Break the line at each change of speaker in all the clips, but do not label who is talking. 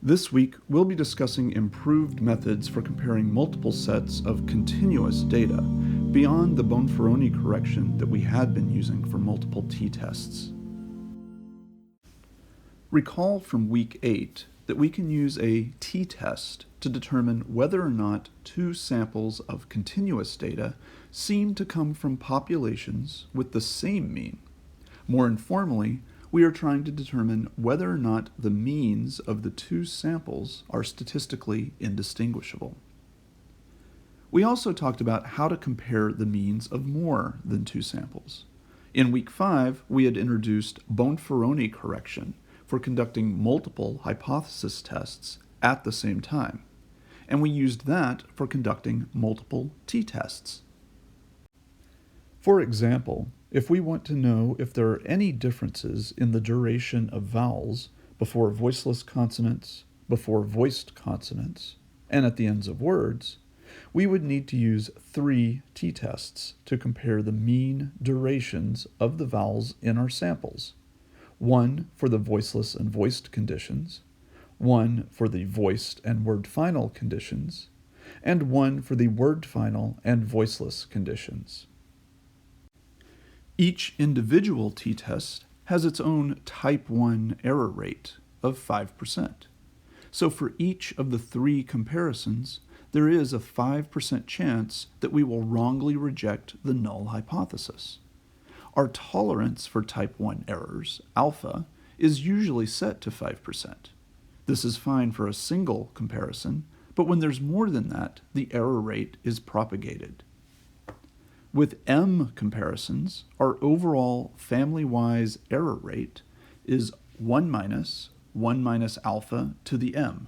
This week, we'll be discussing improved methods for comparing multiple sets of continuous data beyond the Bonferroni correction that we had been using for multiple t-tests. Recall from week 8 that we can use a t-test to determine whether or not two samples of continuous data seem to come from populations with the same mean. More informally, we are trying to determine whether or not the means of the two samples are statistically indistinguishable. We also talked about how to compare the means of more than two samples. In week 5, we had introduced Bonferroni correction for conducting multiple hypothesis tests at the same time, and we used that for conducting multiple t-tests. For example, if we want to know if there are any differences in the duration of vowels before voiceless consonants, before voiced consonants, and at the ends of words, we would need to use 3 t-tests to compare the mean durations of the vowels in our samples. One for the voiceless and voiced conditions, one for the voiced and word final conditions, and one for the word final and voiceless conditions. Each individual t-test has its own type 1 error rate of 5%. So for each of the 3 comparisons, there is a 5% chance that we will wrongly reject the null hypothesis. Our tolerance for type 1 errors, alpha, is usually set to 5%. This is fine for a single comparison, but when there's more than that, the error rate is propagated. With M comparisons, our overall family-wise error rate is 1 minus alpha to the M.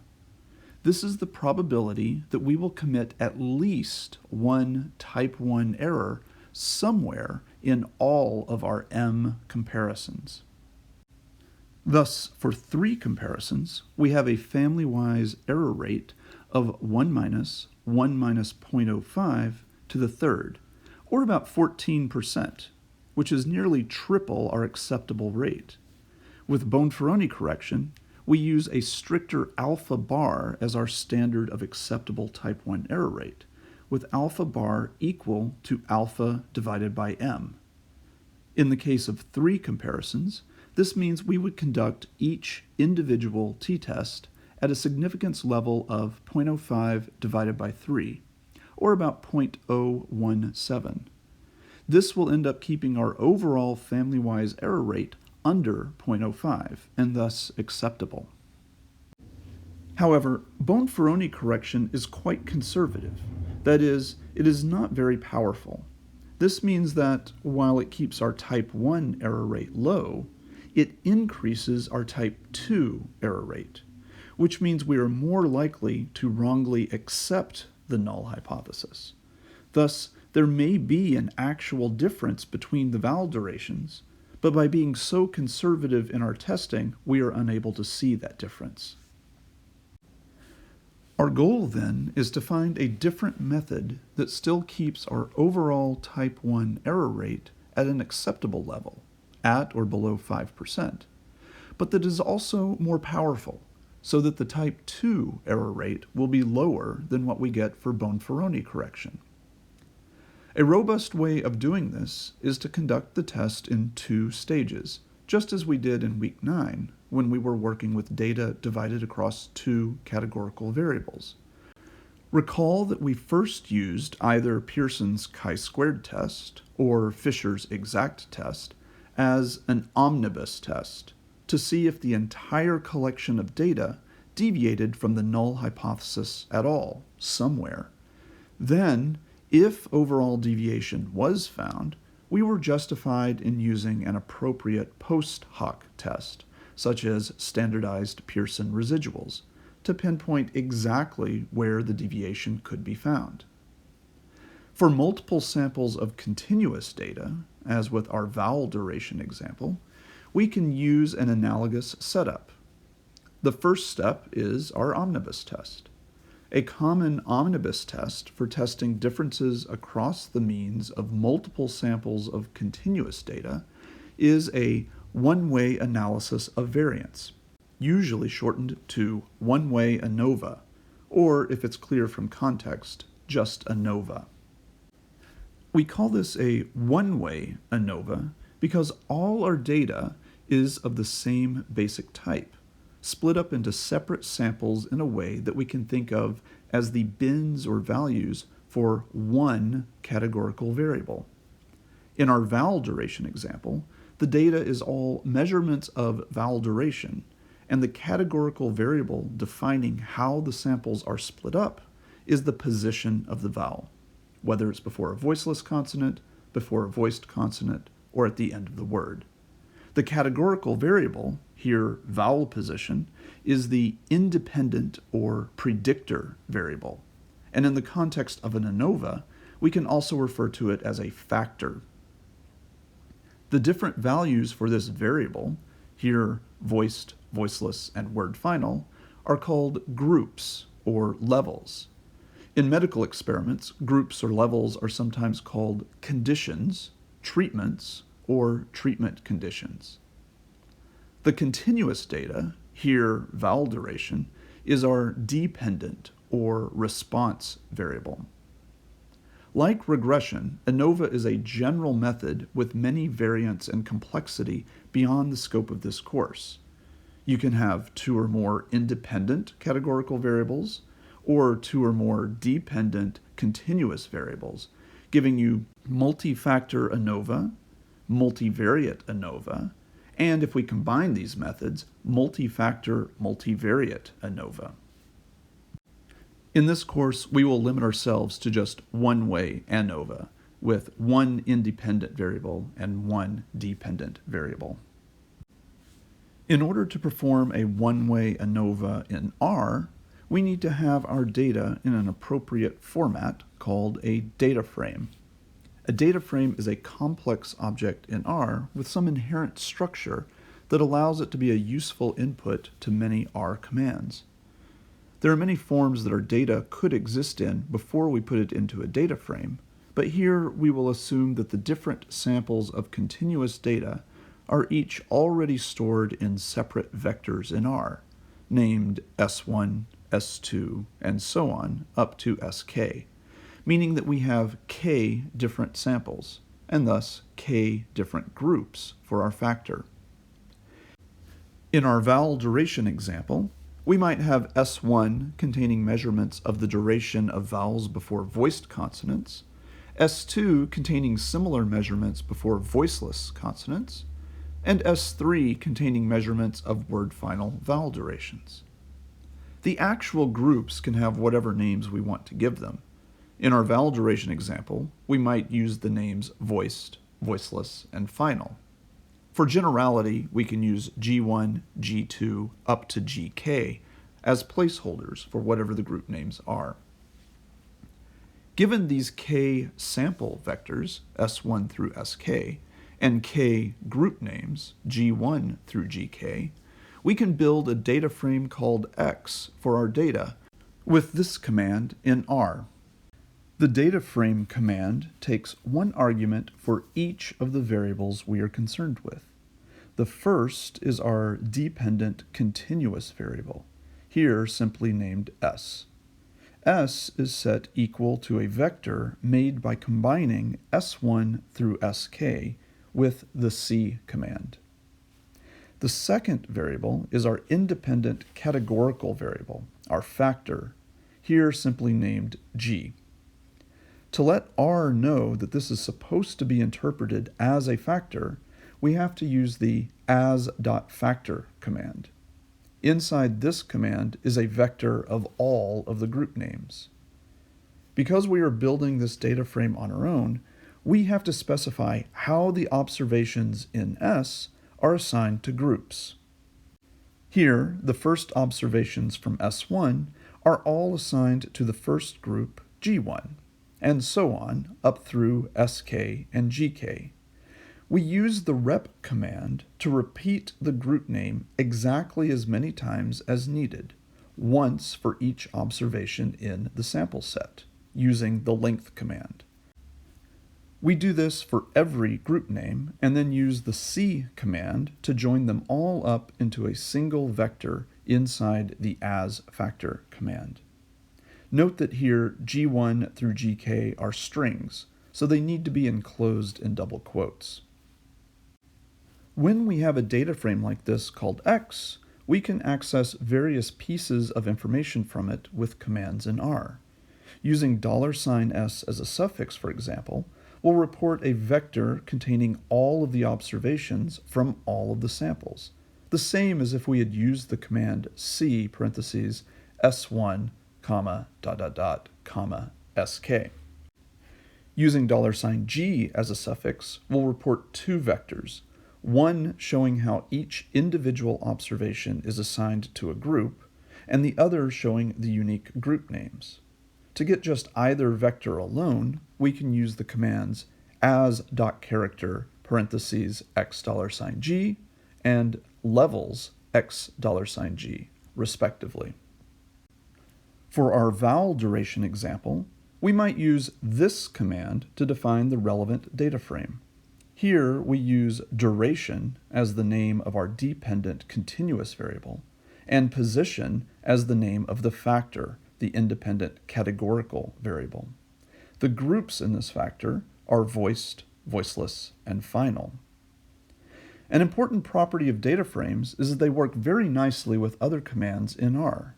This is the probability that we will commit at least one type 1 error somewhere in all of our M comparisons. Thus, for 3 comparisons, we have a family-wise error rate of 1 minus 0.05 to the third, or about 14%, which is nearly triple our acceptable rate. With Bonferroni correction, we use a stricter alpha bar as our standard of acceptable type 1 error rate, with alpha bar equal to alpha divided by M. In the case of 3 comparisons, this means we would conduct each individual t-test at a significance level of 0.05 divided by 3, or about 0.017. This will end up keeping our overall family-wise error rate under 0.05, and thus acceptable. However, Bonferroni correction is quite conservative. That is, it is not very powerful. This means that while it keeps our type 1 error rate low, it increases our type 2 error rate, which means we are more likely to wrongly accept the null hypothesis. Thus, there may be an actual difference between the vowel durations, but by being so conservative in our testing, we are unable to see that difference. Our goal, then, is to find a different method that still keeps our overall type 1 error rate at an acceptable level, at or below 5%, but that is also more powerful, so that the type 2 error rate will be lower than what we get for Bonferroni correction. A robust way of doing this is to conduct the test in 2 stages, just as we did in week 9 when we were working with data divided across 2 categorical variables. Recall that we first used either Pearson's chi-squared test or Fisher's exact test as an omnibus test to see if the entire collection of data deviated from the null hypothesis at all, somewhere. Then, if overall deviation was found, we were justified in using an appropriate post hoc test, such as standardized Pearson residuals, to pinpoint exactly where the deviation could be found. For multiple samples of continuous data, as with our vowel duration example, we can use an analogous setup. The first step is our omnibus test. A common omnibus test for testing differences across the means of multiple samples of continuous data is a one-way analysis of variance. usually shortened to one-way Anova, or if it's clear from context, just Anova. We call this a one-way Anova because all our data is of the same basic type, split up into separate samples in a way that we can think of as the bins or values for one categorical variable. In our vowel duration example, the data is all measurements of vowel duration, and the categorical variable defining how the samples are split up is the position of the vowel, whether it's before a voiceless consonant, before a voiced consonant, or at the end of the word. The categorical variable, here vowel position, is the independent or predictor variable. And in the context of an Anova, we can also refer to it as a factor. The different values for this variable, here voiced, voiceless, and word final, are called groups or levels. In medical experiments, groups or levels are sometimes called conditions, treatments, or treatment conditions. The continuous data, here vowel duration, is our dependent or response variable. Like regression, Anova is a general method with many variants and complexity beyond the scope of this course. You can have two or more independent categorical variables, or two or more dependent continuous variables, giving you multi-factor Anova, multivariate Anova, and if we combine these methods, multi-factor multivariate Anova. In this course, we will limit ourselves to just one-way Anova, with one independent variable and one dependent variable. In order to perform a one-way Anova in R, we need to have our data in an appropriate format called a data frame. A data frame is a complex object in R with some inherent structure that allows it to be a useful input to many R commands. There are many forms that our data could exist in before we put it into a data frame, but here we will assume that the different samples of continuous data are each already stored in separate vectors in R, named S1, S2, and so on up to Sk, meaning that we have k different samples, and thus k different groups for our factor. In our vowel duration example, we might have S1 containing measurements of the duration of vowels before voiced consonants, S2 containing similar measurements before voiceless consonants, and S3 containing measurements of word final vowel durations. The actual groups can have whatever names we want to give them. In our vowel duration example, we might use the names voiced, voiceless, and final. For generality, we can use G1, G2, up to GK as placeholders for whatever the group names are. Given these k sample vectors, S1 through Sk, and k group names, G1 through Gk, we can build a data frame called X for our data with this command in R. The data frame command takes one argument for each of the variables we are concerned with. The first is our dependent continuous variable, here simply named S. S is set equal to a vector made by combining S1 through Sk with the C command. The second variable is our independent categorical variable, our factor, here simply named G. To let R know that this is supposed to be interpreted as a factor, we have to use the as.factor command. Inside this command is a vector of all of the group names. Because we are building this data frame on our own, we have to specify how the observations in S are assigned to groups. Here, the first observations from S1 are all assigned to the first group, G1, and so on up through Sk and Gk. We use the rep command to repeat the group name exactly as many times as needed, once for each observation in the sample set, using the length command. We do this for every group name and then use the C command to join them all up into a single vector inside the as factor command. Note that here G1 through GK are strings, so they need to be enclosed in double quotes. When we have a data frame like this called X, we can access various pieces of information from it with commands in R. Using $S as a suffix, for example, we'll report a vector containing all of the observations from all of the samples, the same as if we had used the command C parentheses S1, comma, comma, SK. Using $G as a suffix, we'll report two vectors, one showing how each individual observation is assigned to a group, and the other showing the unique group names. To get just either vector alone, we can use the commands as.character parentheses $G and levels $G, respectively. For our vowel duration example, we might use this command to define the relevant data frame. Here we use duration as the name of our dependent continuous variable, and position as the name of the factor, the independent categorical variable. The groups in this factor are voiced, voiceless, and final. An important property of data frames is that they work very nicely with other commands in R.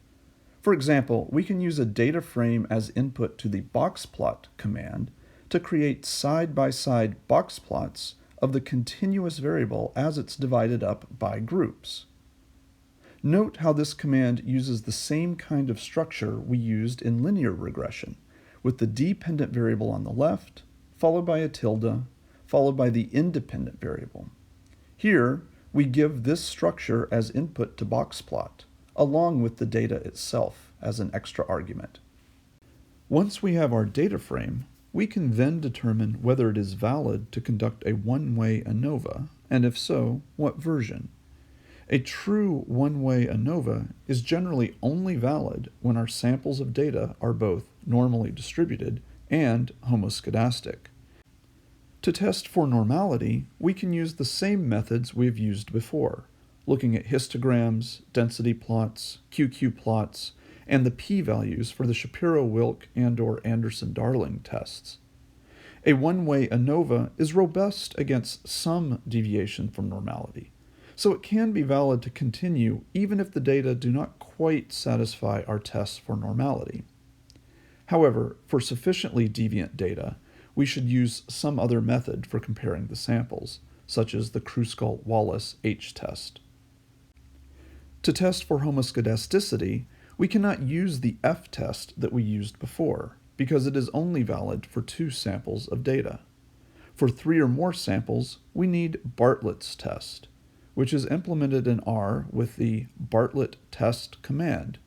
For example, we can use a data frame as input to the boxplot command to create side-by-side box plots of the continuous variable as it's divided up by groups. Note how this command uses the same kind of structure we used in linear regression, with the dependent variable on the left, followed by a tilde, followed by the independent variable. Here, we give this structure as input to boxplot, along with the data itself as an extra argument. Once we have our data frame, we can then determine whether it is valid to conduct a one-way ANOVA, and if so, what version. A true one-way ANOVA is generally only valid when our samples of data are both normally distributed and homoscedastic. To test for normality, we can use the same methods we've used before, looking at histograms, density plots, QQ plots, and the p-values for the Shapiro-Wilk and/or Anderson-Darling tests. A one-way ANOVA is robust against some deviation from normality, so it can be valid to continue even if the data do not quite satisfy our tests for normality. However, for sufficiently deviant data, we should use some other method for comparing the samples, such as the Kruskal-Wallis H-test. To test for homoscedasticity, we cannot use the F-test that we used before, because it is only valid for 2 samples of data. For 3 or more samples, we need Bartlett's test, which is implemented in R with the Bartlett test command,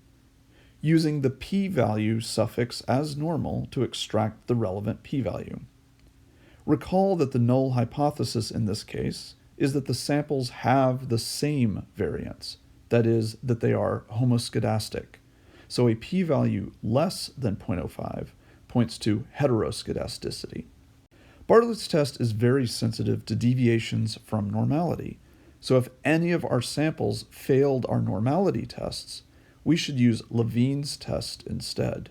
using the p-value suffix as normal to extract the relevant p-value. Recall that the null hypothesis in this case is that the samples have the same variance, that is, that they are homoscedastic, so a p-value less than 0.05 points to heteroscedasticity. Bartlett's test is very sensitive to deviations from normality, so if any of our samples failed our normality tests, we should use Levene's test instead.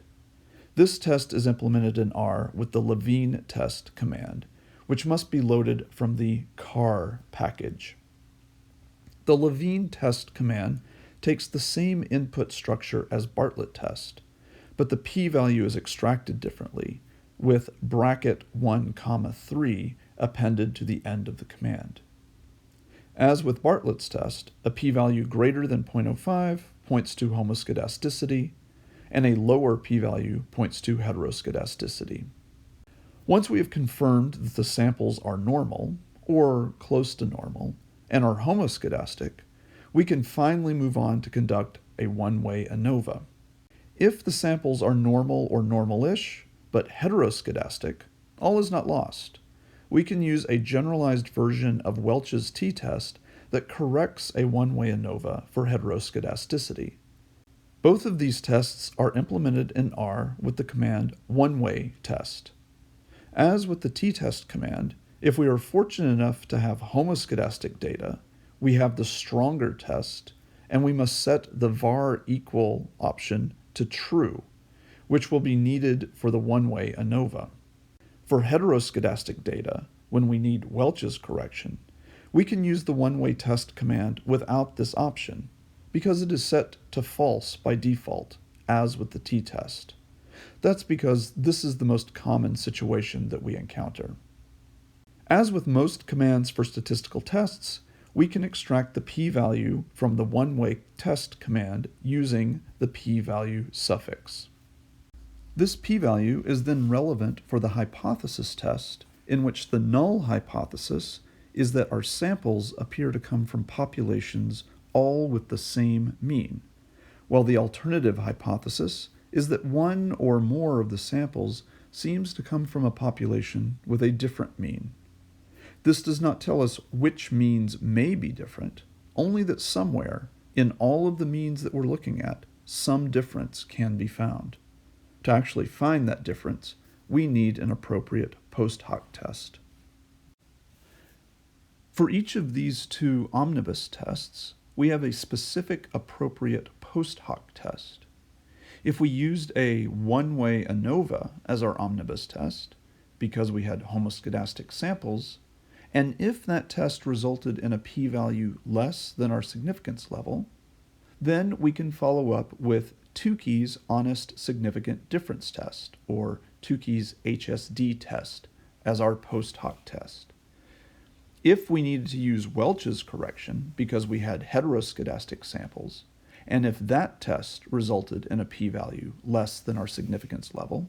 This test is implemented in R with the Levene test command, which must be loaded from the car package. The Levene test command takes the same input structure as Bartlett test, but the p-value is extracted differently, with bracket 1, 3 appended to the end of the command. As with Bartlett's test, a p-value greater than 0.05 points to homoscedasticity, and a lower p-value points to heteroscedasticity. Once we have confirmed that the samples are normal, or close to normal, and are homoscedastic, we can finally move on to conduct a one-way ANOVA. If the samples are normal or normal-ish, but heteroscedastic, all is not lost. We can use a generalized version of Welch's T-test that corrects a one-way ANOVA for heteroscedasticity. Both of these tests are implemented in R with the command one-way test. As with the t-test command, if we are fortunate enough to have homoscedastic data, we have the stronger test, and we must set the var equal option to true, which will be needed for the one-way Anova. For heteroscedastic data, when we need Welch's correction, we can use the one-way test command without this option, because it is set to false by default, as with the t-test. That's because this is the most common situation that we encounter. As with most commands for statistical tests, we can extract the p-value from the one-way test command using the p-value suffix. This p-value is then relevant for the hypothesis test, in which the null hypothesis is that our samples appear to come from populations all with the same mean, while the alternative hypothesis is that one or more of the samples seems to come from a population with a different mean. This does not tell us which means may be different, only that somewhere, in all of the means that we're looking at, some difference can be found. To actually find that difference, we need an appropriate post hoc test. For each of these two omnibus tests, we have a specific appropriate post hoc test. If we used a one-way Anova as our omnibus test, because we had homoscedastic samples, and if that test resulted in a p-value less than our significance level, then we can follow up with Tukey's honest significant difference test, or Tukey's HSD test, as our post hoc test. If we needed to use Welch's correction because we had heteroscedastic samples, and if that test resulted in a p-value less than our significance level,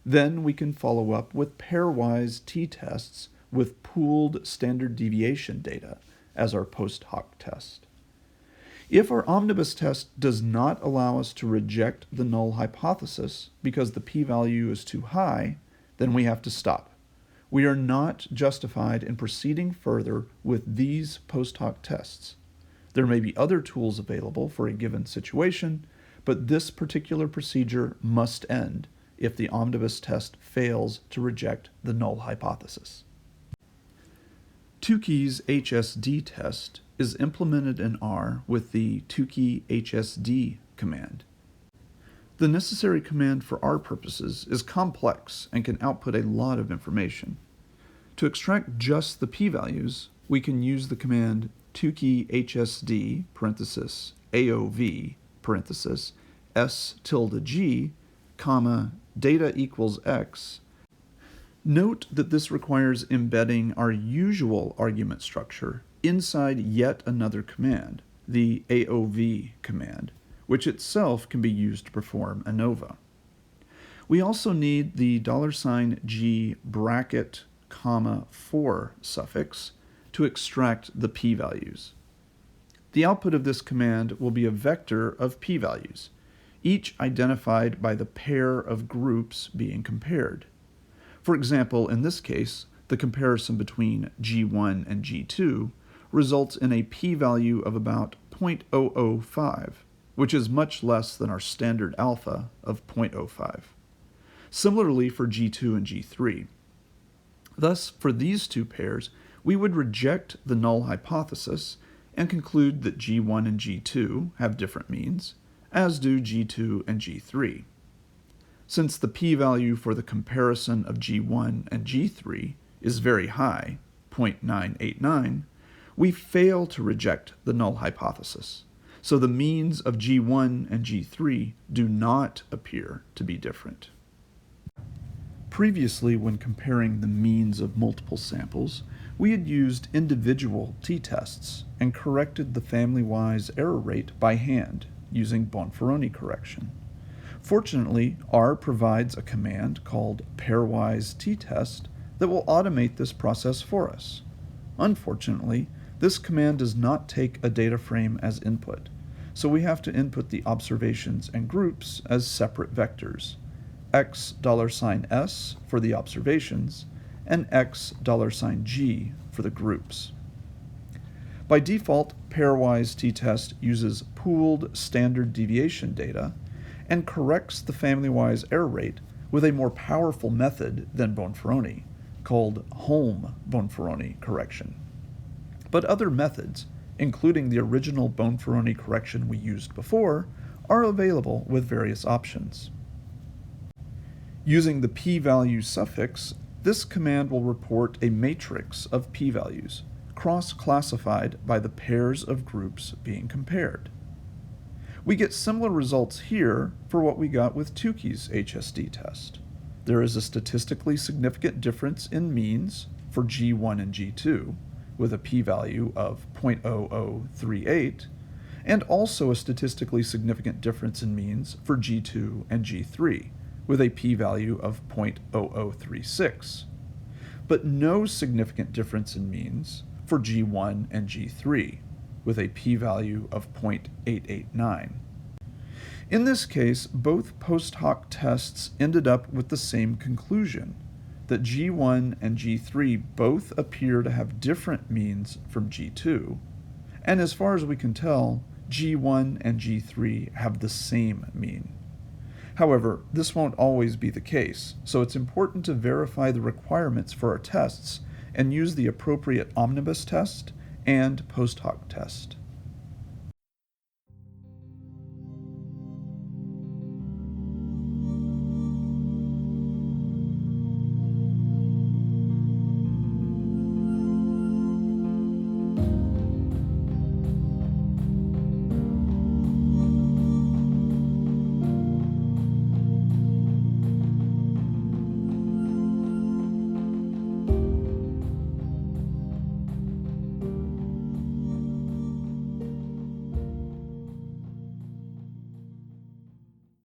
then we can follow up with pairwise T-tests with pooled standard deviation data as our post hoc test. If our omnibus test does not allow us to reject the null hypothesis because the p-value is too high, then we have to stop. We are not justified in proceeding further with these post hoc tests. There may be other tools available for a given situation, but this particular procedure must end if the omnibus test fails to reject the null hypothesis. Tukey's HSD test is implemented in R with the Tukey HSD command. The necessary command for our purposes is complex and can output a lot of information. To extract just the p-values, we can use the command Tukey HSD parenthesis AOV parenthesis S tilde G, comma, data equals X. Note that this requires embedding our usual argument structure inside yet another command, the AOV command, which itself can be used to perform Anova. We also need the $G bracket, comma, 4 suffix to extract the p-values. The output of this command will be a vector of p-values, each identified by the pair of groups being compared. For example, in this case, the comparison between G1 and G2 results in a p-value of about 0.005, which is much less than our standard alpha of 0.05. Similarly for G2 and G3. Thus, for these two pairs, we would reject the null hypothesis and conclude that G1 and G2 have different means, as do G2 and G3. Since the p-value for the comparison of G1 and G3 is very high, 0.989, we fail to reject the null hypothesis, so the means of G1 and G3 do not appear to be different. Previously, when comparing the means of multiple samples, we had used individual t-tests and corrected the family-wise error rate by hand using Bonferroni correction. Fortunately, R provides a command called Pairwise T-Test that will automate this process for us. Unfortunately, this command does not take a data frame as input, so we have to input the observations and groups as separate vectors, $S for the observations and $G for the groups. By default, Pairwise T-Test uses pooled standard deviation data and corrects the family-wise error rate with a more powerful method than Bonferroni, called Holm-Bonferroni correction. But other methods, including the original Bonferroni correction we used before, are available with various options. Using the p-value suffix, this command will report a matrix of p-values, cross-classified by the pairs of groups being compared. We get similar results here for what we got with Tukey's HSD test. There is a statistically significant difference in means for G1 and G2, with a p-value of 0.0038, and also a statistically significant difference in means for G2 and G3, with a p-value of 0.0036, but no significant difference in means for G1 and G3, with a p-value of 0.889. In this case, both post hoc tests ended up with the same conclusion, that G1 and G3 both appear to have different means from G2, and as far as we can tell, G1 and G3 have the same mean. However, this won't always be the case, so it's important to verify the requirements for our tests and use the appropriate Omnibus Test and post hoc test.